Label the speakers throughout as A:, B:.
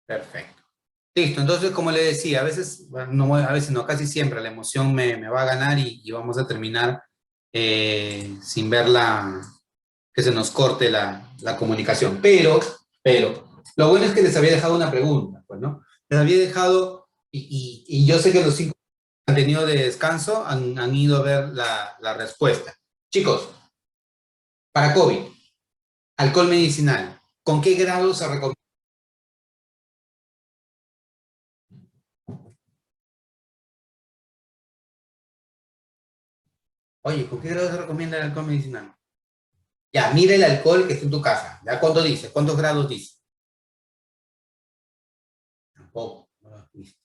A: Perfecto. Listo, entonces como le decía, a veces, bueno, no, a veces no, casi siempre la emoción me va a ganar y vamos a terminar sin ver que se nos corte la comunicación. Lo bueno es que les había dejado una pregunta, pues, ¿no? Les había dejado, y yo sé que los 5 que han tenido de descanso han ido a ver la respuesta. Chicos, para COVID, alcohol medicinal, ¿con qué grado se recomienda? Oye, ¿con qué grado se recomienda el alcohol medicinal? Ya, mira el alcohol que está en tu casa. ¿Ya cuánto dice? ¿Cuántos grados dice? Tampoco. No lo dice.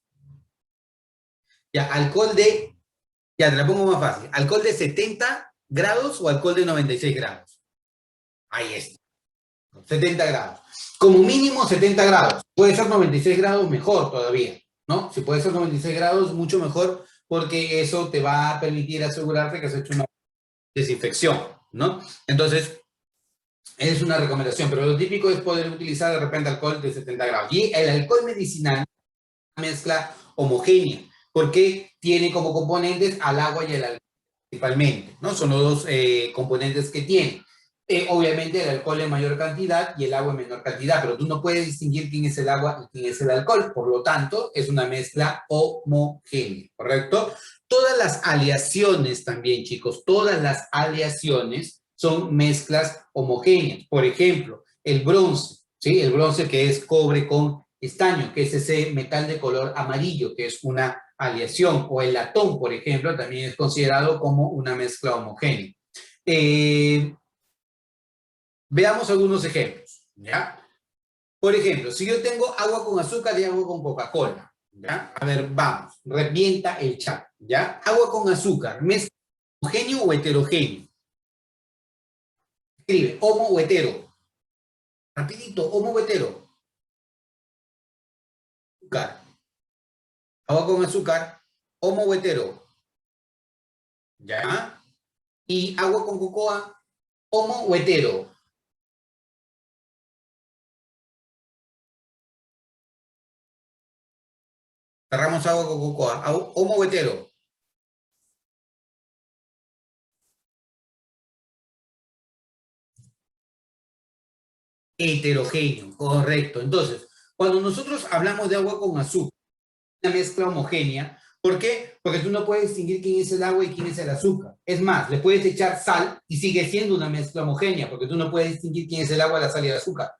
A: Ya, ya te la pongo más fácil. ¿Alcohol de 70 grados o alcohol de 96 grados? Ahí está. 70 grados. Como mínimo 70 grados. Puede ser 96 grados, mejor todavía, ¿no? Si puede ser 96 grados, mucho mejor, porque eso te va a permitir asegurarte que has hecho una desinfección, ¿no? Entonces, es una recomendación, pero lo típico es poder utilizar de repente alcohol de 70 grados. Y el alcohol medicinal es una mezcla homogénea, porque tiene como componentes al agua y el alcohol principalmente, ¿no? Son los dos componentes que tiene. Obviamente el alcohol en mayor cantidad y el agua en menor cantidad, pero tú no puedes distinguir quién es el agua y quién es el alcohol, por lo tanto es una mezcla homogénea, ¿correcto? Todas las aleaciones también, chicos, todas las aleaciones son mezclas homogéneas. Por ejemplo, el bronce, ¿sí? El bronce que es cobre con estaño, que es ese metal de color amarillo, que es una aleación, o el latón, por ejemplo, también es considerado como una mezcla homogénea. Eh, Veamos algunos ejemplos, ¿ya? Por ejemplo, si yo tengo agua con azúcar y agua con Coca-Cola, ¿ya? A ver, vamos, revienta el chat, ¿ya? Agua con azúcar, ¿mezcla homogéneo o heterogéneo? Escribe, homo o hetero. Rapidito, homo o hetero. Azúcar. Agua con azúcar, homo o hetero. ¿Ya? Y agua con cocoa, homo o hetero. Cerramos agua con cocoa, homo o hetero. Heterogéneo, correcto. Entonces, cuando nosotros hablamos de agua con azúcar, una mezcla homogénea, ¿por qué? Porque tú no puedes distinguir quién es el agua y quién es el azúcar. Es más, le puedes echar sal y sigue siendo una mezcla homogénea, porque tú no puedes distinguir quién es el agua, la sal y el azúcar.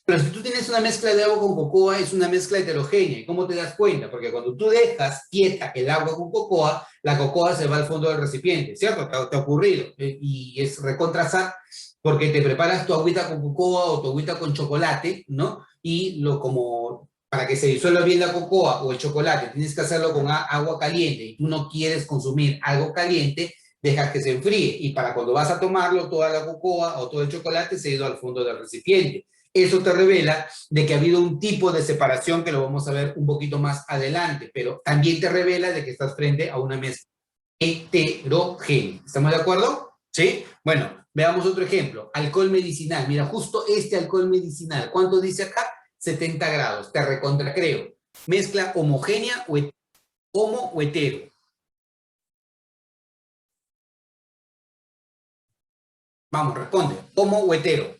A: Pero si tú tienes una mezcla de agua con cocoa, es una mezcla heterogénea. ¿Y cómo te das cuenta? Porque cuando tú dejas quieta el agua con cocoa, la cocoa se va al fondo del recipiente, ¿cierto? Te ha ocurrido. Y es recontrasar porque te preparas tu agüita con cocoa o tu agüita con chocolate, ¿no? Y como para que se disuelva bien la cocoa o el chocolate, tienes que hacerlo con agua caliente y tú no quieres consumir algo caliente, dejas que se enfríe. Y para cuando vas a tomarlo, toda la cocoa o todo el chocolate se ha ido al fondo del recipiente. Eso te revela de que ha habido un tipo de separación que lo vamos a ver un poquito más adelante, pero también te revela de que estás frente a una mezcla heterogénea. ¿Estamos de acuerdo? ¿Sí? Bueno, veamos otro ejemplo. Alcohol medicinal. Mira, justo este alcohol medicinal. ¿Cuánto dice acá? 70 grados. Te recontra creo. Mezcla homogénea o homo o hetero. Vamos, responde. Homo o hetero.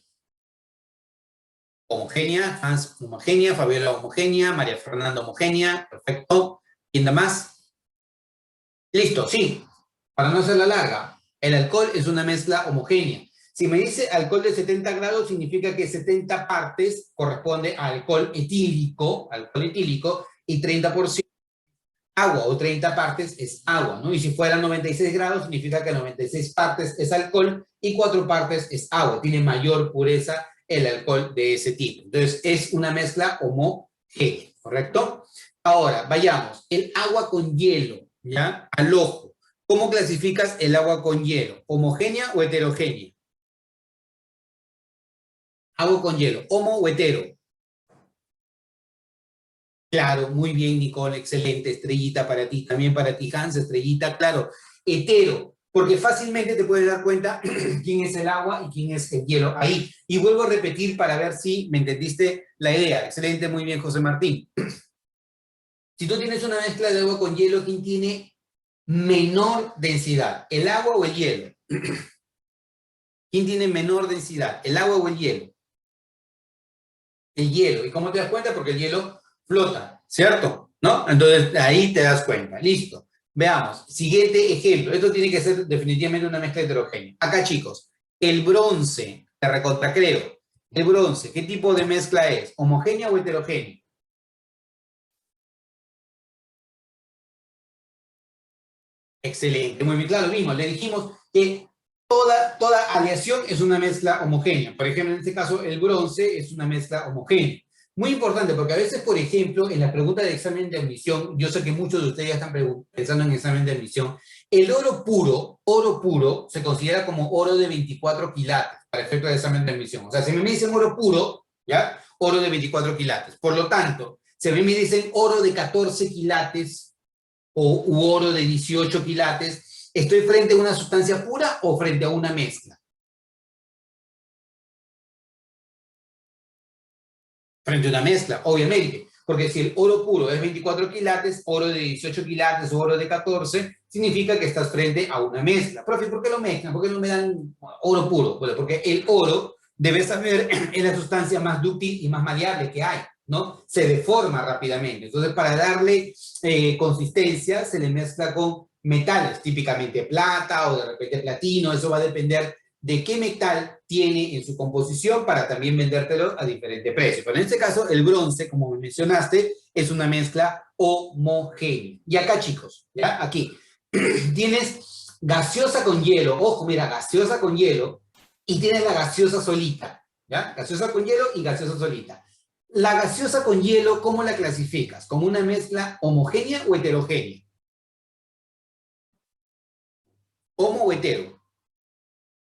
A: Homogénea, Hans homogénea, Fabiola homogénea, María Fernanda homogénea, perfecto. ¿Quién da más? Listo, sí. Para no hacerla larga, el alcohol es una mezcla homogénea. Si me dice alcohol de 70 grados, significa que 70 partes corresponde a alcohol etílico, y 30% agua o 30 partes es agua, ¿no? Y si fuera 96 grados, significa que 96 partes es alcohol y 4 partes es agua. Tiene mayor pureza el alcohol de ese tipo. Entonces, es una mezcla homogénea, ¿correcto? Ahora, vayamos. El agua con hielo, ¿ya? Al ojo. ¿Cómo clasificas el agua con hielo? ¿Homogénea o heterogénea? Agua con hielo, ¿homo o hetero? Claro, muy bien, Nicole, excelente, estrellita para ti, también para ti, Hans, estrellita, claro, hetero. porque fácilmente te puedes dar cuenta quién es el agua y quién es el hielo ahí. Y vuelvo a repetir para ver si me entendiste la idea. Excelente, muy bien, José Martín. Si tú tienes una mezcla de agua con hielo, ¿quién tiene menor densidad? ¿El agua o el hielo? ¿Quién tiene menor densidad? ¿El agua o el hielo? El hielo. ¿Y cómo te das cuenta? Porque el hielo flota, ¿cierto? ¿No? Entonces, ahí te das cuenta. Listo. Veamos. Siguiente ejemplo. Esto tiene que ser definitivamente una mezcla heterogénea. Acá, chicos, el bronce, te recontracreo. El bronce, ¿qué tipo de mezcla es? ¿Homogénea o heterogénea? Excelente, muy bien, claro, vimos, le dijimos que toda aleación es una mezcla homogénea. Por ejemplo, en este caso, el bronce es una mezcla homogénea. Muy importante, porque a veces, por ejemplo, en la pregunta de examen de admisión, yo sé que muchos de ustedes ya están pensando en examen de admisión, el oro puro, se considera como oro de 24 quilates para efecto de examen de admisión. O sea, si me dicen oro puro, ¿ya? Oro de 24 quilates. Por lo tanto, si a mí me dicen oro de 14 quilates, u oro de 18 quilates, ¿estoy frente a una sustancia pura o frente a una mezcla? Frente a una mezcla, obviamente, porque si el oro puro es 24 quilates, oro de 18 quilates o oro de 14, significa que estás frente a una mezcla. Profe, ¿por qué lo mezclan? ¿Por qué no me dan oro puro? Bueno, porque el oro, debes saber, es la sustancia más dúctil y más maleable que hay, ¿no? Se deforma rápidamente. Entonces, para darle consistencia, se le mezcla con metales, típicamente plata o de repente platino. Eso va a depender de qué metal tiene en su composición para también vendértelo a diferente precio. Pero en este caso, el bronce, como me mencionaste, es una mezcla homogénea. Y acá, chicos, ¿ya? Aquí, tienes gaseosa con hielo. Ojo, mira, gaseosa con hielo. Y tienes la gaseosa solita, ¿ya? Gaseosa con hielo y gaseosa solita. La gaseosa con hielo, ¿cómo la clasificas? ¿Como una mezcla homogénea o heterogénea? ¿Homo o hetero?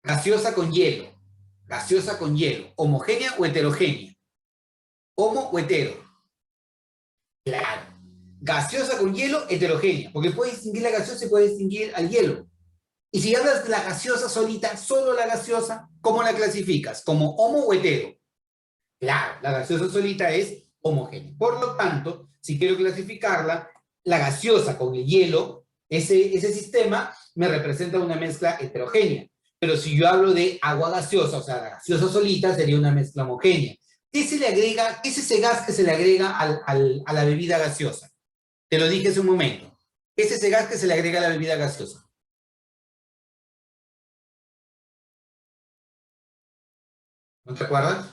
A: Gaseosa con hielo. Gaseosa con hielo. ¿Homogénea o heterogénea? ¿Homo o hetero? Claro. Gaseosa con hielo, heterogénea. Porque puedes distinguir la gaseosa y puedes distinguir al hielo. Y si hablas de la gaseosa solita, solo la gaseosa, ¿cómo la clasificas? ¿Como homo o hetero? Claro, la gaseosa solita es homogénea. Por lo tanto, si quiero clasificarla, la gaseosa con el hielo, ese sistema me representa una mezcla heterogénea. Pero si yo hablo de agua gaseosa, o sea, la gaseosa solita sería una mezcla homogénea. ¿Qué se le agrega? ¿Qué es ese gas que se le agrega a la bebida gaseosa? Te lo dije hace un momento. ¿Qué es ese gas que se le agrega a la bebida gaseosa? ¿No te acuerdas?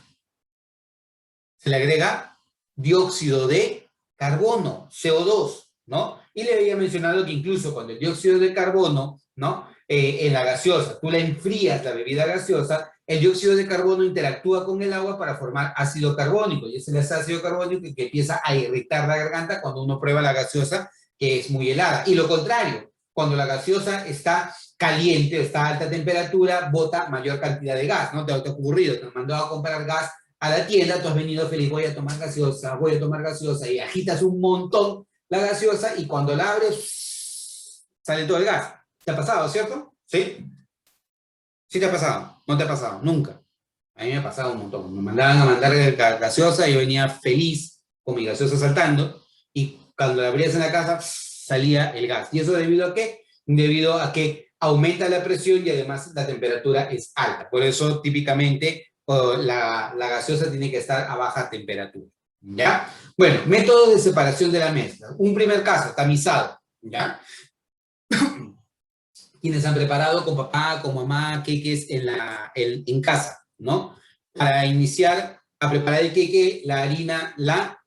A: Se le agrega dióxido de carbono, CO2, ¿no? Y le había mencionado que incluso cuando el dióxido de carbono, ¿no? En la gaseosa, tú la enfrías, la bebida gaseosa, el dióxido de carbono interactúa con el agua para formar ácido carbónico, y es el ácido carbónico que empieza a irritar la garganta cuando uno prueba la gaseosa, que es muy helada. Y lo contrario, cuando la gaseosa está caliente o está a alta temperatura, bota mayor cantidad de gas, ¿no? Te ha ocurrido, te han mandado a comprar gas a la tienda, tú has venido feliz, voy a tomar gaseosa, y agitas un montón la gaseosa, y cuando la abres, sale todo el gas. ¿Te ha pasado, cierto? ¿Sí? ¿Sí te ha pasado? ¿No te ha pasado? Nunca. A mí me ha pasado un montón. Me mandaban a mandar gaseosa y yo venía feliz con mi gaseosa saltando, y cuando la abrías en la casa, salía el gas. ¿Y eso debido a qué? Debido a que aumenta la presión y además la temperatura es alta. Por eso, típicamente, la gaseosa tiene que estar a baja temperatura. ¿Ya? Bueno, método de separación de la mezcla. Un primer caso, tamizado. ¿Ya? Quienes han preparado con papá, con mamá, queques en casa, ¿no? Para iniciar a preparar el queque, la harina la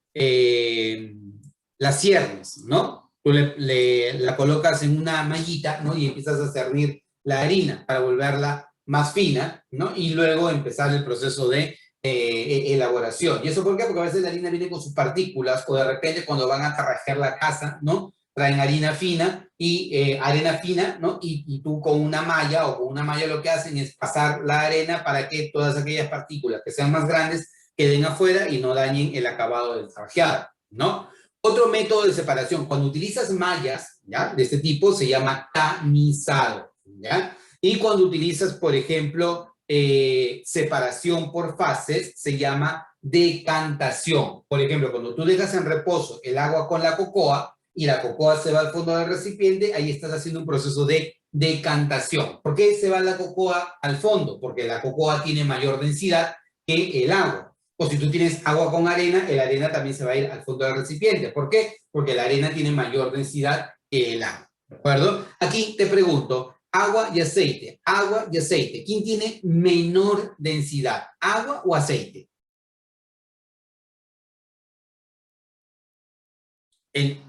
A: ciernes, ¿no? Tú la colocas en una mallita, ¿no? Y empiezas a cernir la harina para volverla más fina, ¿no? Y luego empezar el proceso de elaboración. ¿Y eso por qué? Porque a veces la harina viene con sus partículas, o de repente cuando van a tarrajear la casa, ¿no? Traen harina fina y arena fina, ¿no? Y tú con una malla o con una malla lo que hacen es pasar la arena para que todas aquellas partículas que sean más grandes queden afuera y no dañen el acabado del tarrajeado, ¿no? Otro método de separación, cuando utilizas mallas, ¿ya? De este tipo se llama tamizado, ¿ya? Y cuando utilizas, por ejemplo, separación por fases, se llama decantación. Por ejemplo, cuando tú dejas en reposo el agua con la cocoa y la cocoa se va al fondo del recipiente, ahí estás haciendo un proceso de decantación. ¿Por qué se va la cocoa al fondo? Porque la cocoa tiene mayor densidad que el agua. O si tú tienes agua con arena, la arena también se va a ir al fondo del recipiente. ¿Por qué? Porque la arena tiene mayor densidad que el agua. ¿De acuerdo? Aquí te pregunto, agua y aceite. Agua y aceite. ¿Quién tiene menor densidad? ¿Agua o aceite? El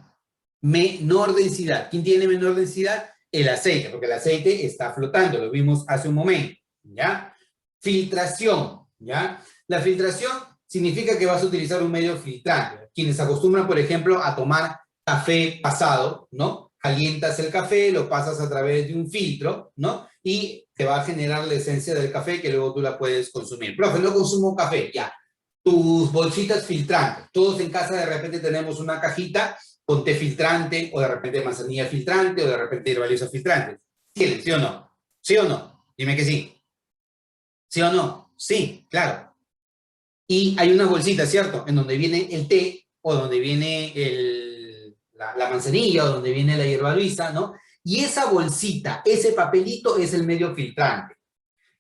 A: menor densidad. ¿Quién tiene menor densidad? El aceite, porque el aceite está flotando, lo vimos hace un momento, ¿ya? Filtración, ¿ya? La filtración significa que vas a utilizar un medio filtrante. Quienes acostumbran, por ejemplo, a tomar café pasado, ¿no? Calientas el café, lo pasas a través de un filtro, ¿no? Y te va a generar la esencia del café que luego tú la puedes consumir. Profe, no consumo café, ya. Tus bolsitas filtrantes. Todos en casa de repente tenemos una cajita con té filtrante, o de repente manzanilla filtrante, o de repente hierbaliza filtrante. ¿Sí o no? ¿Sí o no? Dime que sí. ¿Sí o no? Sí, claro. Y hay una bolsita, ¿cierto? En donde viene el té, o donde viene la manzanilla, o donde viene la hierbaluisa, ¿no? Y esa bolsita, ese papelito es el medio filtrante.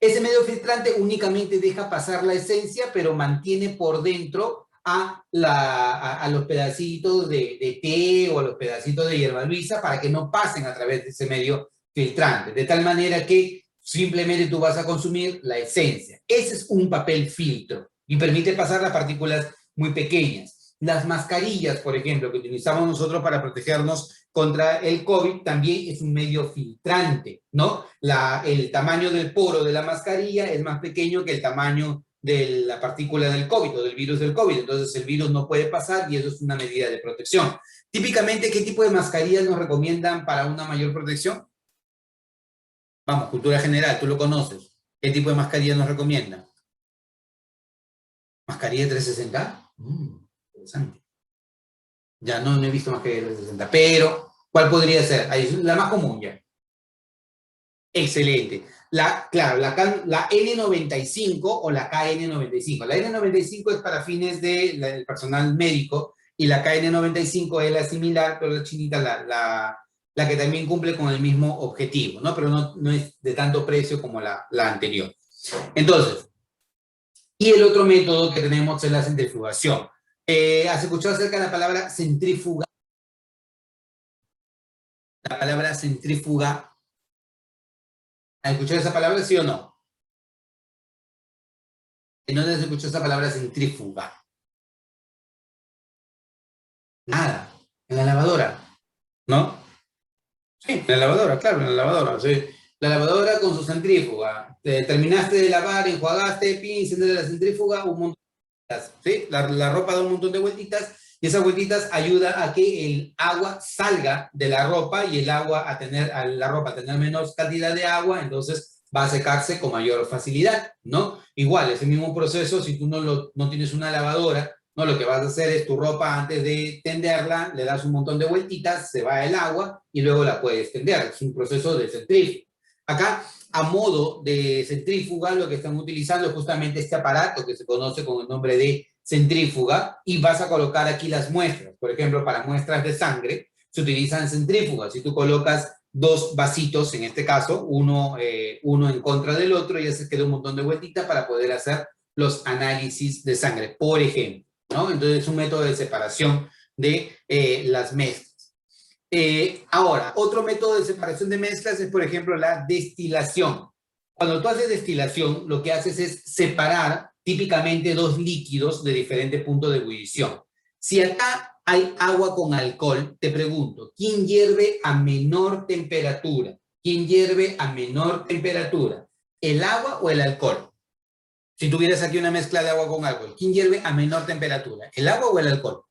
A: Ese medio filtrante únicamente deja pasar la esencia, pero mantiene por dentro a los pedacitos de té o a los pedacitos de hierba luisa para que no pasen a través de ese medio filtrante. De tal manera que simplemente tú vas a consumir la esencia. Ese es un papel filtro y permite pasar las partículas muy pequeñas. Las mascarillas, por ejemplo, que utilizamos nosotros para protegernos contra el COVID, también es un medio filtrante, ¿no? El tamaño del poro de la mascarilla es más pequeño que el tamaño de la partícula del COVID o del virus del COVID. Entonces el virus no puede pasar y eso es una medida de protección. Típicamente, ¿qué tipo de mascarillas nos recomiendan para una mayor protección? Vamos, cultura general, tú lo conoces. ¿Qué tipo de mascarilla nos recomiendan? ¿Mascarilla 360? Interesante. Ya no he visto mascarilla 360, pero ¿cuál podría ser? Ahí es la más común ya. Excelente. Claro, la N95 o la KN95. La N95 es para fines del personal médico y la KN95 es la similar, pero la chinita, la que también cumple con el mismo objetivo, ¿no? Pero no es de tanto precio como la anterior. Entonces, y el otro método que tenemos es la centrifugación. ¿Has escuchado acerca de la palabra centrífuga? La palabra centrífuga. ¿Has escuchado esa palabra, sí o no? ¿No has escuchado esa palabra centrífuga? Nada, en la lavadora, ¿no? Sí, en la lavadora, claro, en la lavadora. Sí. La lavadora con su centrífuga. Terminaste de lavar, enjuagaste, pin, encender la centrífuga, un montón de vueltitas, ¿sí? La ropa da un montón de vueltitas y esas vueltitas ayuda a que el agua salga de la ropa y la ropa a tener menos cantidad de agua, entonces va a secarse con mayor facilidad, ¿no? Igual, ese mismo proceso, si tú no tienes una lavadora, no, lo que vas a hacer es tu ropa antes de tenderla, le das un montón de vueltitas, se va el agua y luego la puedes tender. Es un proceso de centrífuga. Acá, a modo de centrífuga, lo que están utilizando es justamente este aparato que se conoce con el nombre de centrífuga y vas a colocar aquí las muestras. Por ejemplo, para muestras de sangre se utilizan centrífugas. Si tú colocas dos vasitos, en este caso, uno en contra del otro, ya se queda un montón de vueltitas para poder hacer los análisis de sangre, por ejemplo, ¿no? Entonces es un método de separación de las mezclas. Ahora, otro método de separación de mezclas es, por ejemplo, la destilación. Cuando tú haces destilación, lo que haces es separar típicamente dos líquidos de diferente punto de ebullición. Si acá hay agua con alcohol, te pregunto, ¿quién hierve a menor temperatura? ¿Quién hierve a menor temperatura? ¿El agua o el alcohol? Si tuvieras aquí una mezcla de agua con alcohol, ¿quién hierve a menor temperatura? ¿El agua o el alcohol?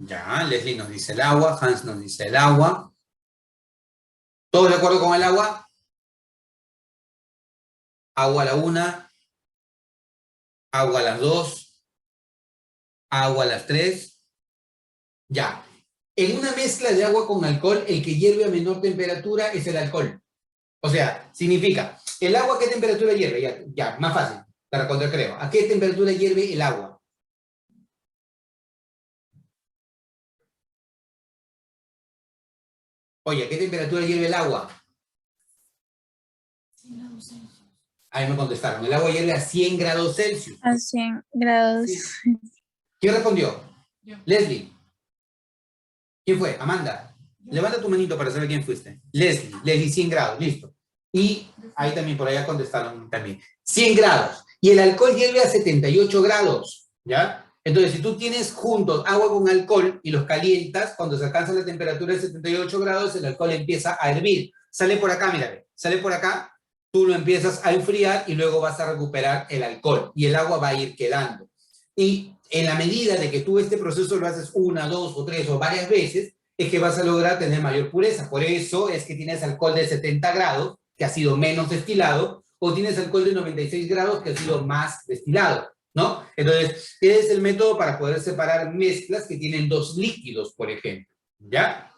A: Ya, Leslie nos dice el agua, Hans nos dice el agua. ¿Todos de acuerdo con el agua? Agua a la una, agua a las dos, agua a las tres. Ya. En una mezcla de agua con alcohol, el que hierve a menor temperatura es el alcohol. O sea, significa, ¿el agua a qué temperatura hierve? Ya, más fácil, para cuando creo. ¿A qué temperatura hierve el agua? Oye, ¿a qué temperatura hierve el agua? Ahí me contestaron. El agua hierve a 100 grados Celsius.
B: A 100 grados.
A: Sí. ¿Quién respondió? Yo. Leslie. ¿Quién fue? Amanda. Yo. Levanta tu manito para saber quién fuiste. Leslie, 100 grados, listo. Y ahí también, por allá contestaron también. 100 grados. Y el alcohol hierve a 78 grados, ¿ya? Entonces, si tú tienes juntos agua con alcohol y los calientas, cuando se alcanza la temperatura de 78 grados, el alcohol empieza a hervir. Sale por acá, mírame. Sale por acá, tú lo empiezas a enfriar y luego vas a recuperar el alcohol. Y el agua va a ir quedando. Y en la medida de que tú este proceso lo haces una, dos o tres o varias veces, es que vas a lograr tener mayor pureza. Por eso es que tienes alcohol de 70 grados, que ha sido menos destilado, o tienes alcohol de 96 grados, que ha sido más destilado, ¿no? Entonces, ese es el método para poder separar mezclas que tienen dos líquidos, por ejemplo, ¿ya?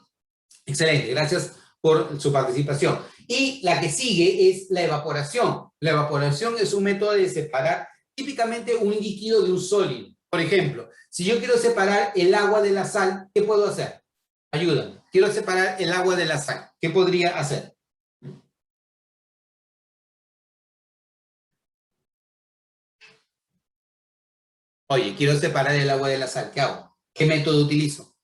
A: Excelente, gracias por su participación. Y la que sigue es la evaporación. La evaporación es un método de separar típicamente un líquido de un sólido. Por ejemplo, si yo quiero separar el agua de la sal, ¿qué puedo hacer? Ayúdame. Quiero separar el agua de la sal. ¿Qué podría hacer? Oye, quiero separar el agua de la sal. ¿Qué hago? ¿Qué método utilizo?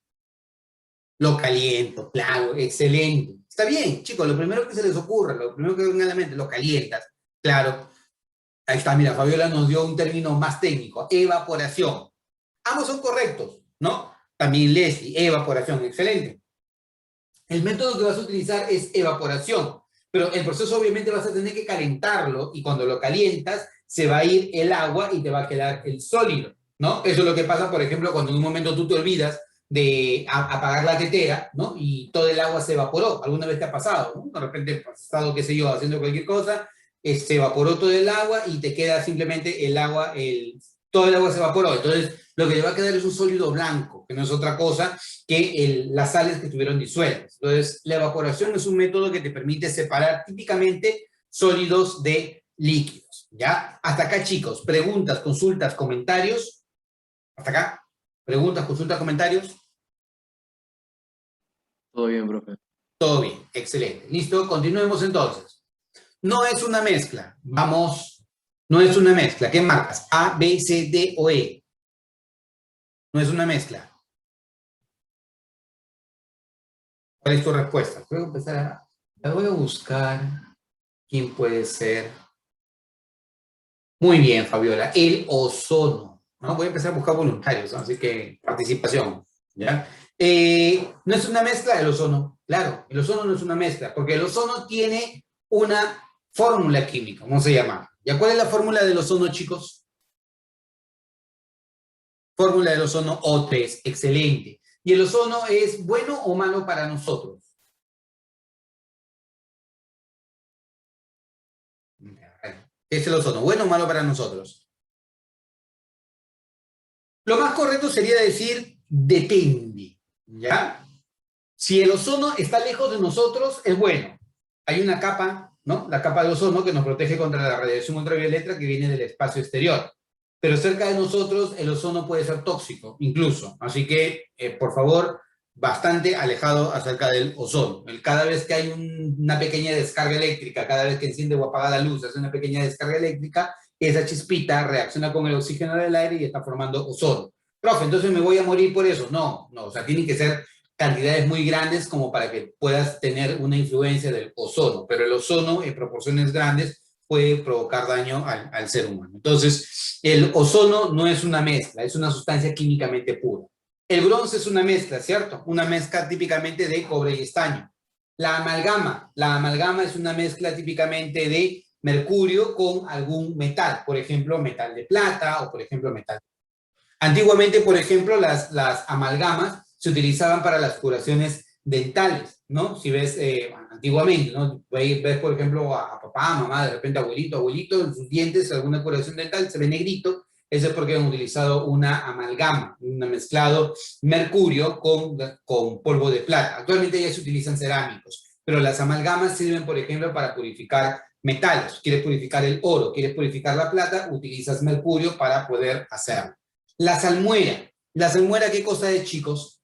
A: Lo caliento, claro, excelente. Está bien, chicos, lo primero que se les ocurra, lo primero que venga a la mente, lo calientas. Claro. Ahí está, mira, Fabiola nos dio un término más técnico, evaporación. Ambos son correctos, ¿no? También Leslie, evaporación, excelente. El método que vas a utilizar es evaporación, pero el proceso obviamente vas a tener que calentarlo y cuando lo calientas se va a ir el agua y te va a quedar el sólido, ¿no? Eso es lo que pasa, por ejemplo, cuando en un momento tú te olvidas de apagar la tetera, ¿no? Y todo el agua se evaporó. ¿Alguna vez te ha pasado, no? De repente has estado, qué sé yo, haciendo cualquier cosa, se evaporó todo el agua y te queda simplemente el agua, todo el agua se evaporó. Entonces, lo que te va a quedar es un sólido blanco, que no es otra cosa que las sales que estuvieron disueltas. Entonces, la evaporación es un método que te permite separar típicamente sólidos de líquidos, ¿ya? Hasta acá, chicos, preguntas, consultas, comentarios. Hasta acá, preguntas, consultas, comentarios.
C: Todo bien, profe.
A: Todo bien, excelente. Listo, continuemos entonces. No es una mezcla, vamos, no es una mezcla. ¿Qué marcas? A, B, C, D o E. No es una mezcla. ¿Cuál es tu respuesta? Voy a empezar la voy a buscar. ¿Quién puede ser? Muy bien, Fabiola. El ozono, ¿no? Voy a empezar a buscar voluntarios, ¿no? Así que participación, ¿ya? No es una mezcla el ozono. Claro, el ozono no es una mezcla, porque el ozono tiene una fórmula química, ¿cómo se llama? ¿Ya cuál es la fórmula del ozono, chicos? Fórmula del ozono O3, excelente. ¿Y el ozono es bueno o malo para nosotros? ¿Qué es el ozono? ¿Bueno o malo para nosotros? Lo más correcto sería decir depende, ¿ya? Si el ozono está lejos de nosotros, es bueno. Hay una capa, ¿no? La capa de ozono que nos protege contra la radiación ultravioleta que viene del espacio exterior. Pero cerca de nosotros el ozono puede ser tóxico, incluso. Así que, por favor, bastante alejado acerca del ozono. Cada vez que hay una pequeña descarga eléctrica, cada vez que enciende o apaga la luz, hace una pequeña descarga eléctrica, esa chispita reacciona con el oxígeno del aire y está formando ozono. Profe, entonces me voy a morir por eso. No, o sea, tienen que ser cantidades muy grandes como para que puedas tener una influencia del ozono, pero el ozono en proporciones grandes puede provocar daño al ser humano. Entonces, el ozono no es una mezcla, es una sustancia químicamente pura. El bronce es una mezcla, ¿cierto? Una mezcla típicamente de cobre y estaño. La amalgama es una mezcla típicamente de mercurio con algún metal, por ejemplo, metal de plata o por ejemplo metal. Antiguamente, por ejemplo, las amalgamas se utilizaban para las curaciones dentales, ¿no? Si ves antiguamente, ¿no? Ves, por ejemplo, a papá, a mamá, de repente abuelito, en sus dientes, alguna curación dental, se ve negrito, eso es porque han utilizado una amalgama, un mezclado mercurio con polvo de plata. Actualmente ya se utilizan cerámicos, pero las amalgamas sirven, por ejemplo, para purificar metales. Quieres purificar el oro, quieres purificar la plata, utilizas mercurio para poder hacerlo. La salmuera. La salmuera, ¿qué cosa es, chicos?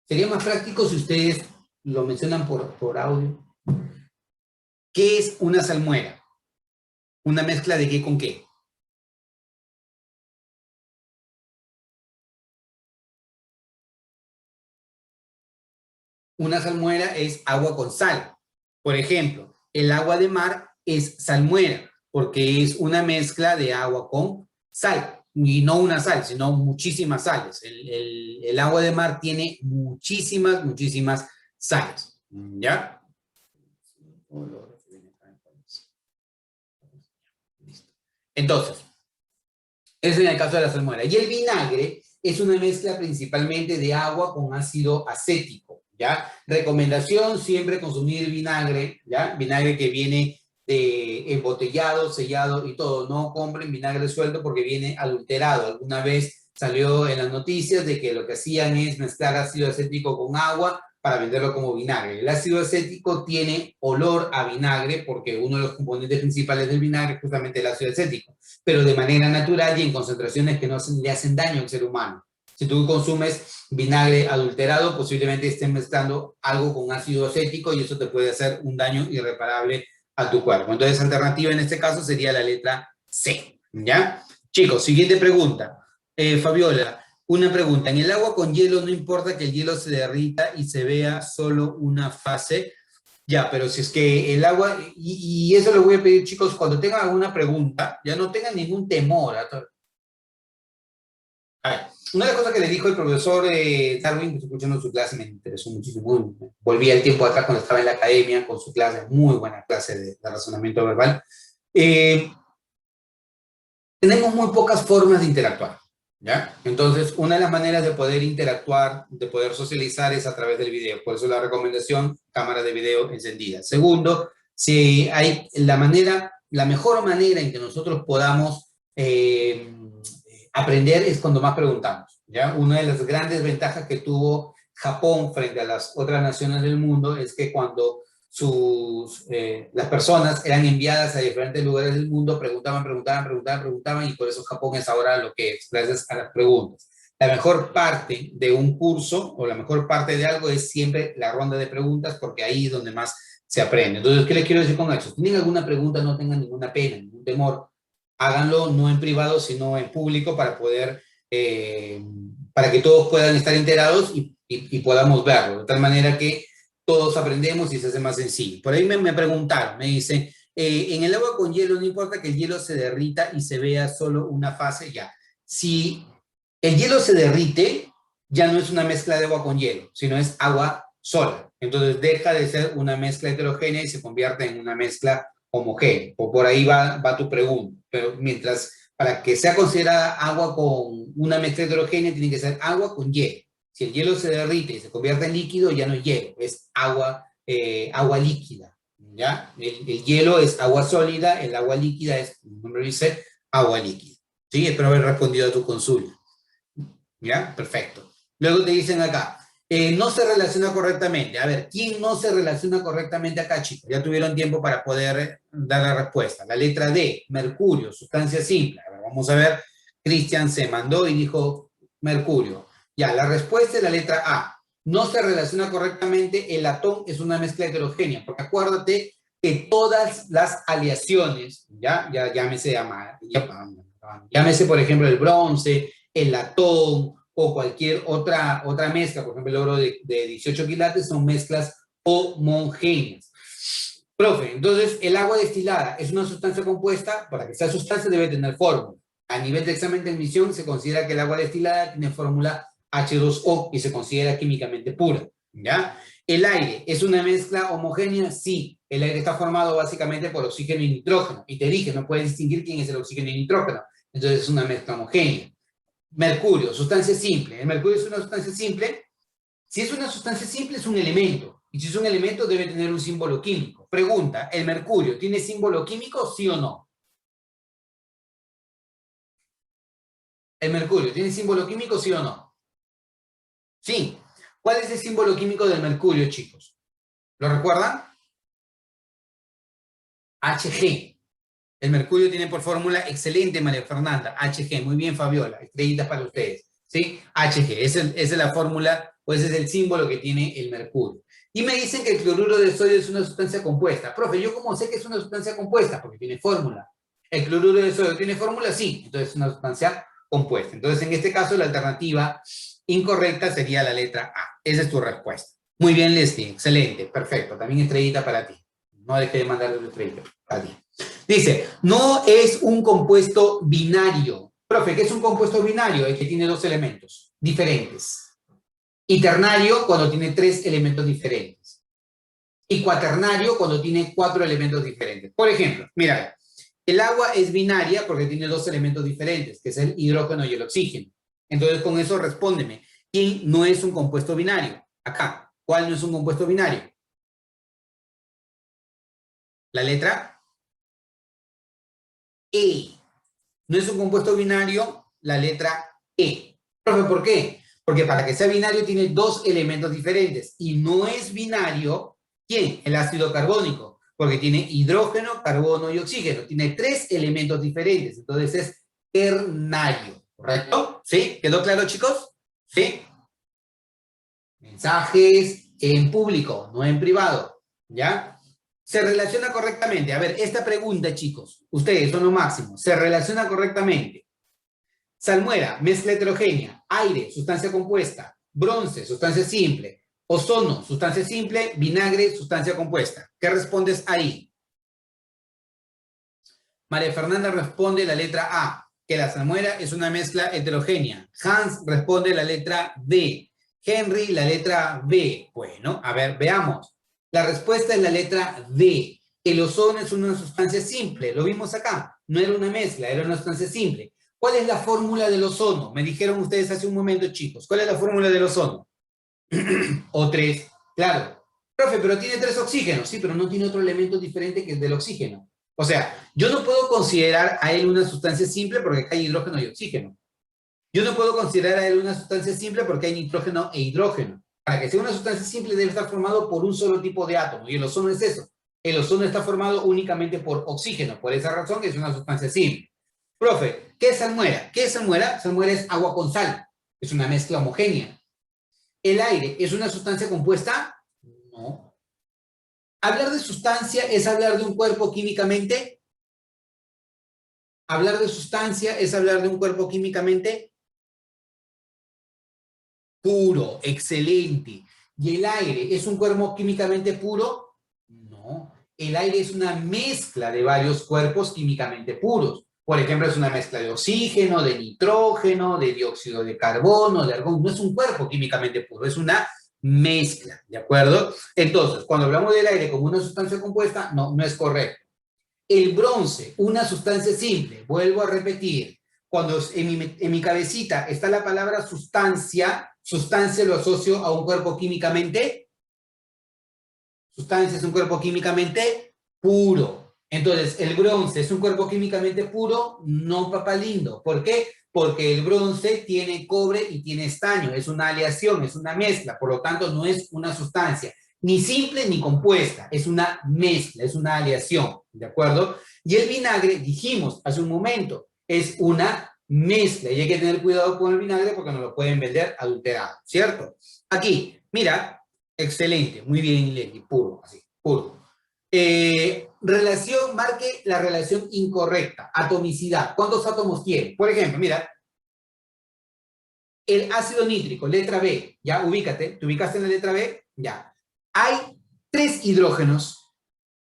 A: Sería más práctico si ustedes lo mencionan por audio. ¿Qué es una salmuera? ¿Una mezcla de qué con qué? Una salmuera es agua con sal. Por ejemplo, el agua de mar es salmuera, porque es una mezcla de agua con sal. Y no una sal, sino muchísimas sales. El agua de mar tiene muchísimas sales. ¿Ya? Entonces, eso en el caso de la salmuera. Y el vinagre es una mezcla principalmente de agua con ácido acético, ¿ya? Recomendación, siempre consumir vinagre, ¿ya? Vinagre que viene de embotellado, sellado y todo. No compren vinagre suelto porque viene adulterado. Alguna vez salió en las noticias de que lo que hacían es mezclar ácido acético con agua para venderlo como vinagre. El ácido acético tiene olor a vinagre porque uno de los componentes principales del vinagre es justamente el ácido acético, pero de manera natural y en concentraciones que no le hacen daño al ser humano. Si tú consumes vinagre adulterado, posiblemente estés mezclando algo con ácido acético y eso te puede hacer un daño irreparable a tu cuerpo. Entonces, alternativa en este caso sería la letra C, ¿ya? Chicos, siguiente pregunta. Fabiola, una pregunta. En el agua con hielo no importa que el hielo se derrita y se vea solo una fase. Ya, pero si es que el agua, y eso lo voy a pedir, chicos, cuando tengan alguna pregunta, ya no tengan ningún temor. A ver, una de las cosas que le dijo el profesor Darwin, que estoy escuchando su clase, me interesó muchísimo. Volví al tiempo atrás cuando estaba en la academia con su clase, muy buena clase de razonamiento verbal. Eh, Tenemos muy pocas formas de interactuar, ¿ya? Entonces, una de las maneras de poder interactuar, de poder socializar es a través del video. Por eso la recomendación, cámara de video encendida. Segundo, si hay la mejor manera en que nosotros podamos aprender es cuando más preguntamos, ¿ya? Una de las grandes ventajas que tuvo Japón frente a las otras naciones del mundo es que cuando las personas eran enviadas a diferentes lugares del mundo, preguntaban, y por eso Japón es ahora lo que es, gracias a las preguntas. La mejor parte de un curso o la mejor parte de algo es siempre la ronda de preguntas, porque ahí es donde más se aprende. Entonces, ¿qué les quiero decir con eso? Si tienen alguna pregunta, no tengan ninguna pena, ningún temor. Háganlo no en privado, sino en público para que todos puedan estar enterados y podamos verlo. De tal manera que todos aprendemos y se hace más sencillo. Por ahí me preguntaron, me dicen, en el agua con hielo no importa que el hielo se derrita y se vea solo una fase, ya. Si el hielo se derrite, ya no es una mezcla de agua con hielo, sino es agua sola. Entonces deja de ser una mezcla heterogénea y se convierte en una mezcla homogénea. Por ahí va tu pregunta. Pero para que sea considerada agua con una mezcla heterogénea, tiene que ser agua con hielo. Si el hielo se derrite y se convierte en líquido, ya no es hielo, es agua líquida, ¿ya? El hielo es agua sólida, el agua líquida es, como el nombre dice, agua líquida. ¿Sí? Espero haber respondido a tu consulta. ¿Ya? Perfecto. Luego te dicen acá, no se relaciona correctamente. A ver, ¿quién no se relaciona correctamente acá, chicos? Ya tuvieron tiempo para poder dar la respuesta. La letra D, mercurio, sustancia simple. A ver, vamos a ver. Cristian se mandó y dijo mercurio. Ya, la respuesta es la letra A. No se relaciona correctamente, el latón es una mezcla heterogénea, porque acuérdate que todas las aleaciones, llámese por ejemplo el bronce, el latón o cualquier otra mezcla, por ejemplo el oro de 18 quilates, son mezclas homogéneas. Profe, entonces el agua destilada es una sustancia compuesta, para que sea sustancia debe tener fórmula. A nivel de examen de admisión se considera que el agua destilada tiene fórmula H2O y se considera químicamente pura, ¿ya? ¿El aire es una mezcla homogénea? Sí. El aire está formado básicamente por oxígeno y nitrógeno. Y te dije, no puedes distinguir quién es el oxígeno y nitrógeno. Entonces es una mezcla homogénea. Mercurio, sustancia simple. ¿El mercurio es una sustancia simple? Si es una sustancia simple, es un elemento. Y si es un elemento, debe tener un símbolo químico. Pregunta, ¿el mercurio tiene símbolo químico, sí o no? El mercurio, ¿tiene símbolo químico, sí o no? Sí. ¿Cuál es el símbolo químico del mercurio, chicos? ¿Lo recuerdan? Hg. El mercurio tiene por fórmula, excelente María Fernanda, Hg. Muy bien, Fabiola, estrellitas para ustedes. ¿Sí? Hg, esa es la fórmula, o ese es el símbolo que tiene el mercurio. Y me dicen que el cloruro de sodio es una sustancia compuesta. Profe, ¿yo cómo sé que es una sustancia compuesta? Porque tiene fórmula. ¿El cloruro de sodio tiene fórmula? Sí, entonces es una sustancia compuesta. Entonces, en este caso, la alternativa incorrecta sería la letra A. Esa es tu respuesta. Muy bien, Leslie, excelente, perfecto. También estrellita para ti. No deje de mandarle una estrellita para ti. Dice, no es un compuesto binario. Profe, ¿qué es un compuesto binario? El que tiene dos elementos diferentes. Y ternario cuando tiene tres elementos diferentes. Y cuaternario cuando tiene cuatro elementos diferentes. Por ejemplo, mira, el agua es binaria porque tiene dos elementos diferentes, que es el hidrógeno y el oxígeno. Entonces, con eso respóndeme. ¿Quién no es un compuesto binario? Acá. ¿Cuál no es un compuesto binario? La letra E. No es un compuesto binario, la letra E. Profe, ¿por qué? Porque para que sea binario tiene dos elementos diferentes. Y no es binario, ¿quién? El ácido carbónico. Porque tiene hidrógeno, carbono y oxígeno. Tiene tres elementos diferentes. Entonces es ternario. ¿Correcto? ¿Sí? ¿Quedó claro, chicos? ¿Sí? Mensajes en público, no en privado. ¿Ya? Se relaciona correctamente. A ver, esta pregunta, chicos, ustedes son lo máximo. Se relaciona correctamente. Salmuera, mezcla heterogénea. Aire, sustancia compuesta. Bronce, sustancia simple. Ozono, sustancia simple. Vinagre, sustancia compuesta. ¿Qué respondes ahí? María Fernanda responde la letra A, que la salmuera es una mezcla heterogénea. Hans responde la letra D. Henry, la letra B. Bueno, a ver, veamos. La respuesta es la letra D. El ozono es una sustancia simple, lo vimos acá. No era una mezcla, era una sustancia simple. ¿Cuál es la fórmula del ozono? Me dijeron ustedes hace un momento, chicos. ¿Cuál es la fórmula del ozono? O3, claro. Profe, pero tiene tres oxígenos. Sí, pero no tiene otro elemento diferente que el del oxígeno. O sea, yo no puedo considerar a él una sustancia simple porque acá hay hidrógeno y oxígeno. Yo no puedo considerar a él una sustancia simple porque hay nitrógeno e hidrógeno. Para que sea una sustancia simple debe estar formado por un solo tipo de átomo. Y el ozono es eso. El ozono está formado únicamente por oxígeno. Por esa razón es una sustancia simple. Profe, ¿qué es salmuera? ¿Qué es salmuera? Salmuera es agua con sal. Es una mezcla homogénea. ¿El aire es una sustancia compuesta? No. ¿Hablar de sustancia es hablar de un cuerpo químicamente? ¿Hablar de sustancia es hablar de un cuerpo químicamente puro? Excelente. ¿Y el aire es un cuerpo químicamente puro? No. El aire es una mezcla de varios cuerpos químicamente puros. Por ejemplo, es una mezcla de oxígeno, de nitrógeno, de dióxido de carbono, de argón. No es un cuerpo químicamente puro, es una mezcla, ¿de acuerdo? Entonces, cuando hablamos del aire como una sustancia compuesta, no es correcto. El bronce, una sustancia simple, vuelvo a repetir, cuando en mi cabecita está la palabra sustancia, sustancia lo asocio a un cuerpo químicamente, sustancia es un cuerpo químicamente puro. Entonces, el bronce es un cuerpo químicamente puro, no, papá lindo. ¿Por qué? Porque el bronce tiene cobre y tiene estaño, es una aleación, es una mezcla, por lo tanto no es una sustancia, ni simple ni compuesta, es una mezcla, es una aleación, ¿de acuerdo? Y el vinagre, dijimos hace un momento, es una mezcla y hay que tener cuidado con el vinagre porque no lo pueden vender adulterado, ¿cierto? Aquí, mira, excelente, muy bien, Leslie, puro, así, puro. Relación, marque la relación incorrecta. Atomicidad. ¿Cuántos átomos tiene? Por ejemplo, mira, el ácido nítrico, letra B, ya ubícate, ¿te ubicaste en la letra B? Ya. Hay tres hidrógenos,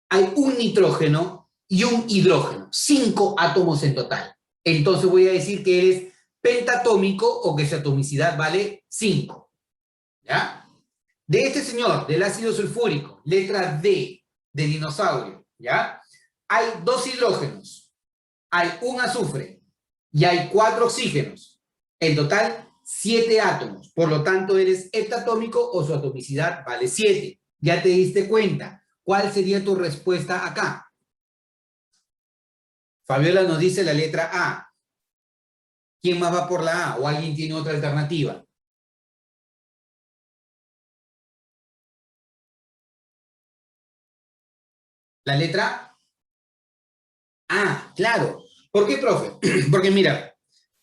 A: hay un nitrógeno y un hidrógeno. 5 átomos en total. Entonces voy a decir que eres pentatómico o que su atomicidad vale 5. ¿Ya? De este señor, del ácido sulfúrico, letra D, de dinosaurio, ¿ya? Hay 2 hidrógenos, hay un azufre y hay 4 oxígenos. En total, 7 átomos. Por lo tanto, eres heptatómico o su atomicidad vale 7. Ya te diste cuenta. ¿Cuál sería tu respuesta acá? Fabiola nos dice la letra A. ¿Quién más va por la A? ¿O alguien tiene otra alternativa? La letra A, claro. ¿Por qué, profe? Porque mira,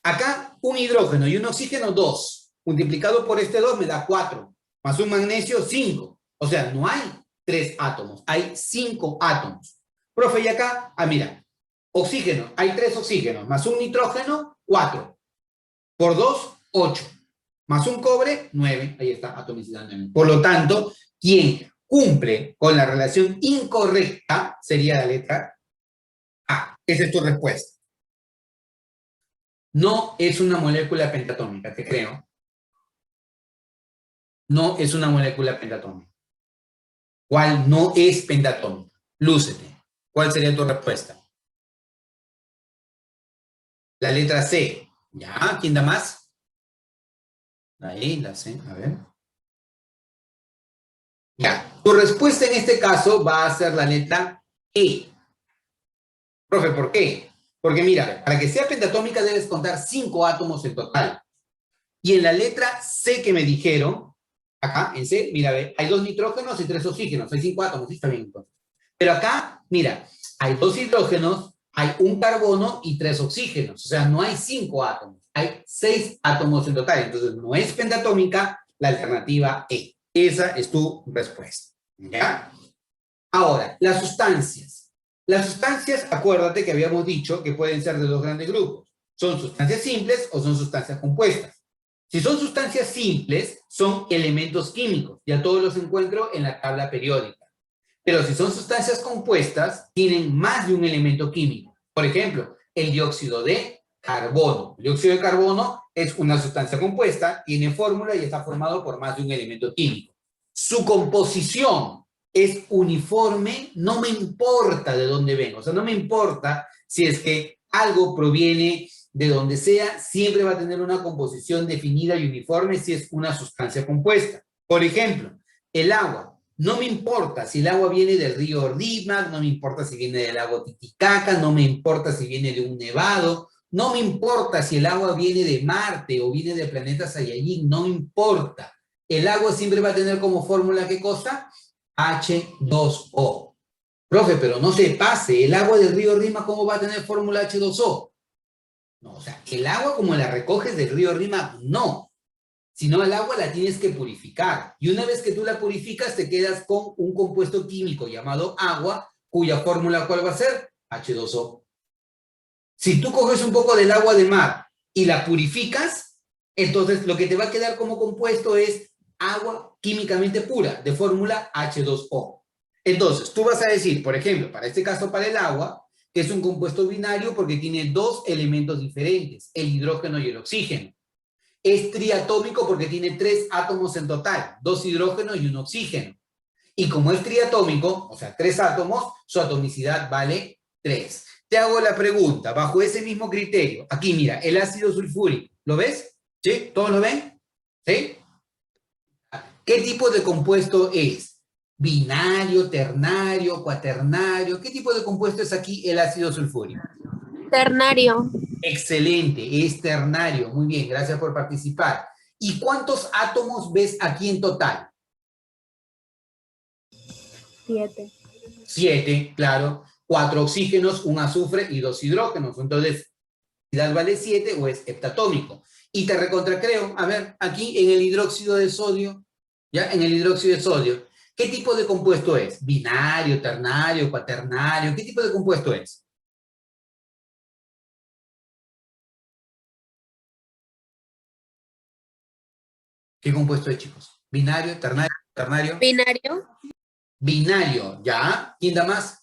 A: acá un hidrógeno y un oxígeno, 2. Multiplicado por este 2 me da 4. Más un magnesio, 5. O sea, no hay 3 átomos, hay 5 átomos. Profe, y acá, mira, oxígeno, hay 3 oxígenos, más un nitrógeno, 4. Por 2, 8. Más un cobre, 9. Ahí está, atomicidad 9. Por lo tanto, quien cumple con la relación incorrecta sería la letra A. Esa es tu respuesta. No es una molécula pentatómica, te creo. No es una molécula pentatómica. ¿Cuál no es pentatómica? Lúcete. ¿Cuál sería tu respuesta? La letra C. ¿Ya? ¿Quién da más? Ahí, la C. A ver. Ya. Tu respuesta en este caso va a ser la letra E. Profe, ¿por qué? Porque mira, para que sea pentatómica debes contar 5 átomos en total. Y en la letra C que me dijeron, acá en C, mira, hay 2 nitrógenos y 3 oxígenos, hay 5 átomos, sí está bien entonces. Pero acá, mira, hay 2 hidrógenos, hay un carbono y 3 oxígenos. O sea, no hay 5 átomos, hay 6 átomos en total. Entonces, no es pentatómica, la alternativa E. Esa es tu respuesta. ¿Ya? Ahora, las sustancias. Las sustancias, acuérdate que habíamos dicho que pueden ser de 2 grandes grupos. ¿Son sustancias simples o son sustancias compuestas? Si son sustancias simples, son elementos químicos. Ya todos los encuentro en la tabla periódica. Pero si son sustancias compuestas, tienen más de un elemento químico. Por ejemplo, el dióxido de carbono. El dióxido de carbono es una sustancia compuesta, tiene fórmula y está formado por más de un elemento químico. Su composición es uniforme, no me importa de dónde venga. O sea, no me importa si es que algo proviene de donde sea, siempre va a tener una composición definida y uniforme si es una sustancia compuesta. Por ejemplo, el agua. No me importa si el agua viene del río Rímac, no me importa si viene del lago Titicaca, no me importa si viene de un nevado, no me importa si el agua viene de Marte o viene del planeta Saiyajin, no me importa. El agua siempre va a tener como fórmula, ¿qué cosa? H2O. Profe, pero no se pase, el agua del río Rímac, ¿cómo va a tener fórmula H2O? No, o sea, el agua como la recoges del río Rímac, no. Sino el agua la tienes que purificar. Y una vez que tú la purificas, te quedas con un compuesto químico llamado agua, cuya fórmula, ¿cuál va a ser? H2O. Si tú coges un poco del agua de mar y la purificas, entonces lo que te va a quedar como compuesto es agua químicamente pura, de fórmula H2O. Entonces, tú vas a decir, por ejemplo, para este caso, para el agua, que es un compuesto binario porque tiene 2 elementos diferentes, el hidrógeno y el oxígeno. Es triatómico porque tiene 3 átomos en total, 2 hidrógenos y un oxígeno. Y como es triatómico, o sea, 3 átomos, su atomicidad vale 3. Te hago la pregunta, bajo ese mismo criterio. Aquí, mira, el ácido sulfúrico. ¿Lo ves? ¿Sí? ¿Todos lo ven? ¿Sí? ¿Qué tipo de compuesto es? ¿Binario, ternario, cuaternario? ¿Qué tipo de compuesto es aquí el ácido sulfúrico?
B: Ternario.
A: Excelente, es ternario. Muy bien, gracias por participar. ¿Y cuántos átomos ves aquí en total?
B: 7.
A: 7, claro. 4 oxígenos, 1 azufre y 2 hidrógenos. Entonces, ¿la vale 7 o es heptatómico? Y te recontracreo, a ver, aquí en el hidróxido de sodio, ¿ya? En el hidróxido de sodio, ¿qué tipo de compuesto es? ¿Binario, ternario, cuaternario? ¿Qué tipo de compuesto es? ¿Qué compuesto es, chicos? ¿Binario, ternario, cuaternario?
B: Binario.
A: Binario, ¿ya? ¿Quién da más?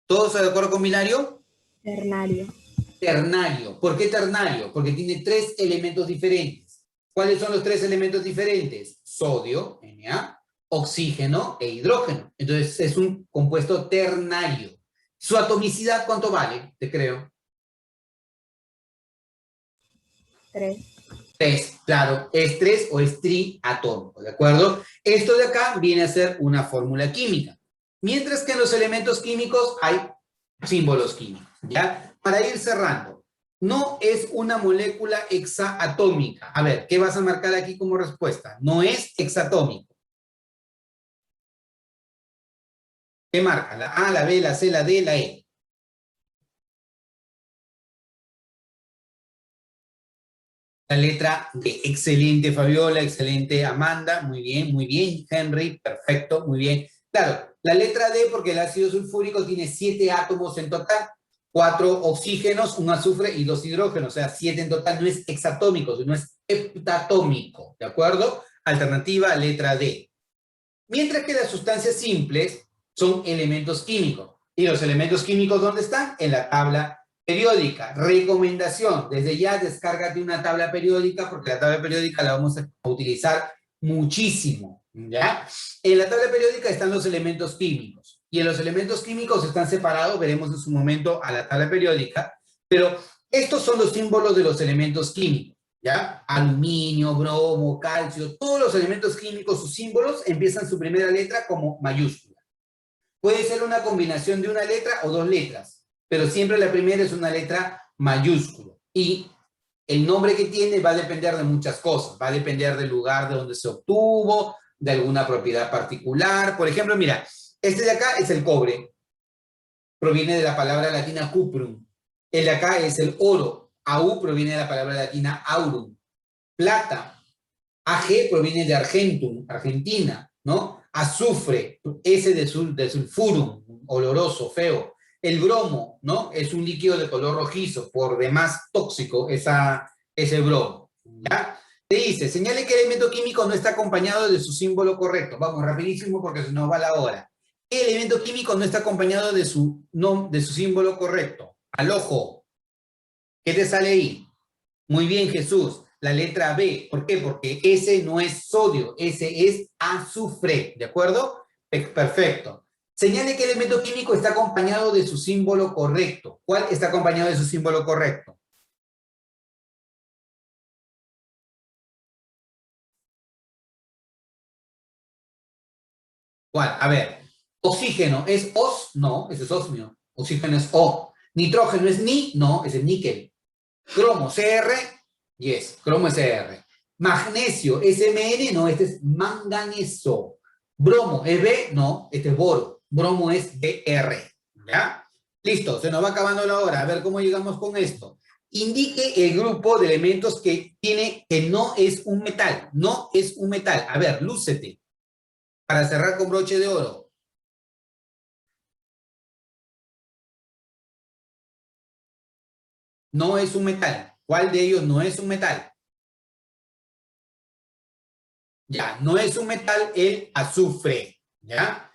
A: ¿Todos de acuerdo con binario?
B: Ternario.
A: Ternario. ¿Por qué ternario? Porque tiene 3 elementos diferentes. ¿Cuáles son los 3 elementos diferentes? Sodio, Na, oxígeno e hidrógeno. Entonces es un compuesto ternario. ¿Su atomicidad cuánto vale? Te creo.
B: 3.
A: 3, claro. ¿Es 3 o es triatómico? ¿De acuerdo? Esto de acá viene a ser una fórmula química. Mientras que en los elementos químicos hay símbolos químicos. ¿Ya? Para ir cerrando, No es una molécula hexaatómica. A ver, ¿qué vas a marcar aquí como respuesta? No es hexatómico. ¿Qué marca? La A, la B, la C, la D, la E. La letra D. Excelente, Fabiola. Excelente, Amanda. Muy bien, Henry. Perfecto, muy bien. Claro, la letra D porque el ácido sulfúrico tiene 7 átomos en total. 4 oxígenos, 1 azufre y 2 hidrógenos. O sea, 7 en total. No es hexatómico, sino es heptatómico. ¿De acuerdo? Alternativa, letra D. Mientras que las sustancias simples son elementos químicos. ¿Y los elementos químicos dónde están? En la tabla periódica. Recomendación, desde ya descárgate una tabla periódica porque la tabla periódica la vamos a utilizar muchísimo, ¿ya? En la tabla periódica están los elementos químicos y en los elementos químicos están separados, veremos en su momento a la tabla periódica, pero estos son los símbolos de los elementos químicos, ¿ya? Aluminio, bromo, calcio, todos los elementos químicos, sus símbolos empiezan su primera letra como mayúscula. Puede ser una combinación de una letra o dos letras, pero siempre la primera es una letra mayúscula. Y el nombre que tiene va a depender de muchas cosas. Va a depender del lugar de donde se obtuvo, de alguna propiedad particular. Por ejemplo, mira, este de acá es el cobre. Proviene de la palabra latina cuprum. El de acá es el oro. Au proviene de la palabra latina aurum. Plata. Ag proviene de argentum, Argentina, ¿no? Azufre, S de sulfurum, oloroso, feo. El bromo, ¿no? Es un líquido de color rojizo, por demás tóxico ese bromo, ¿ya? Te dice, señale que el elemento químico no está acompañado de su símbolo correcto. Vamos, rapidísimo porque se nos va la hora. ¿Qué elemento químico no está acompañado de su símbolo correcto? Al ojo. ¿Qué te sale ahí? Muy bien, Jesús. La letra B. ¿Por qué? Porque ese no es sodio, ese es azufre. ¿De acuerdo? Perfecto. Señale que el elemento químico está acompañado de su símbolo correcto. ¿Cuál está acompañado de su símbolo correcto? ¿Cuál? A ver. Oxígeno es os, no, ese es osmio. Oxígeno es O. Nitrógeno es ni, no, es el níquel. Cromo, CR, yes, cromo es CR. Magnesio, SMN, no, este es manganeso. Bromo, ¿es B? No, este es boro. Bromo es BR, ¿ya? Listo, se nos va acabando la hora. A ver cómo llegamos con esto. Indique el grupo de elementos que tiene, que no es un metal. No es un metal. A ver, lúcete. Para cerrar con broche de oro. No es un metal. ¿Cuál de ellos no es un metal? Ya, no es un metal el azufre, ¿ya?